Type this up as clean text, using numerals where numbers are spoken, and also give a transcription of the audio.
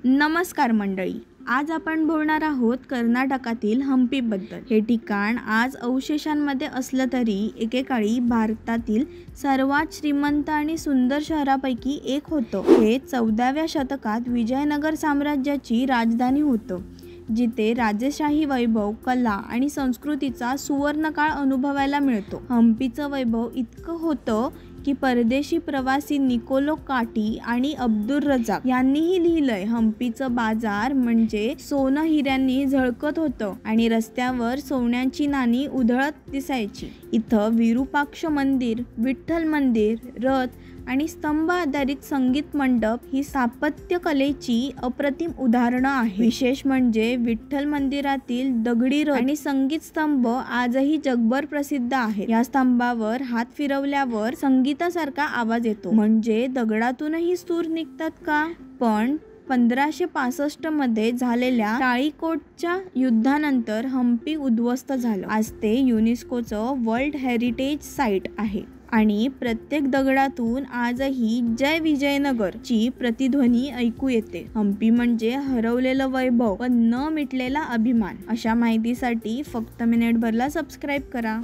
नमस्कार मंडळी, आज आपण बोलणार आहोत कर्नाटकातील हम्पीबद्दल। हे ठिकाण आज अवशेषांमध्ये असलं तरी एकेकाळी भारतातील सर्वात श्रीमंत आणि सुंदर शहरापैकी एक होतं। हे 14व्या शतकात विजयनगर साम्राज्याची राजधानी होतं, जिथे राजेशाही वैभव, कला आणि संस्कृतीचा सुवर्णकाळ अनुभवायला मिळतो। हम्पीचं वैभव इतकं होतं की परदेशी प्रवासी निकोलो काटी आणि अब्दुल रजाक यांनीही लिहिलंय, हम्पीचं बाजार म्हणजे सोनं हिऱ्यांनी झळकत होतं आणि रस्त्यावर सोन्याची नाणी उधळत दिसायची। इथं विरूपाक्ष मंदिर, विठ्ठल मंदिर, रथ आणि स्तंभ आधारित संगीत मंडप ही स्थापत्य कलेची अप्रतिम उदाहरणं आहेत। विशेष म्हणजे विठ्ठल मंदिरातील दगडी रथ आणि संगीत स्तंभ आजही जगभर प्रसिद्ध आहेत। या स्तंभावर हात फिरवल्यावर संगीतासारखा आवाज येतो, म्हणजे दगडातूनही सूर निघतात का? पण 1565 मध्ये झालेल्या टाळीकोटच्या युद्धानंतर हम्पी उद्ध्वस्त झालं। आज ते युनेस्कोचं वर्ल्ड हेरिटेज साईट आहे आणि प्रत्येक दगडातून आजही जय विजयनगर ची प्रतिध्वनी ऐकू येते। हम्पी म्हणजे हरवलेलं वैभव पण न मिटलेला अभिमान। अशा माहितीसाठी फक्त मिनिटभरला सबस्क्राईब करा।